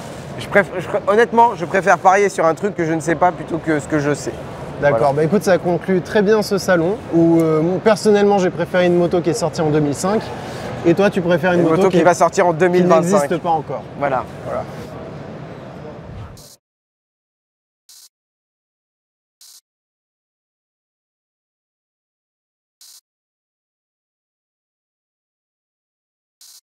Honnêtement, je préfère parier sur un truc que je ne sais pas plutôt que ce que je sais. D'accord, voilà. Bah écoute, ça conclut très bien ce salon où personnellement j'ai préféré une moto qui est sortie en 2005 et toi tu préfères une moto qui va sortir en 2025. qui n'existe pas encore. Voilà. Voilà.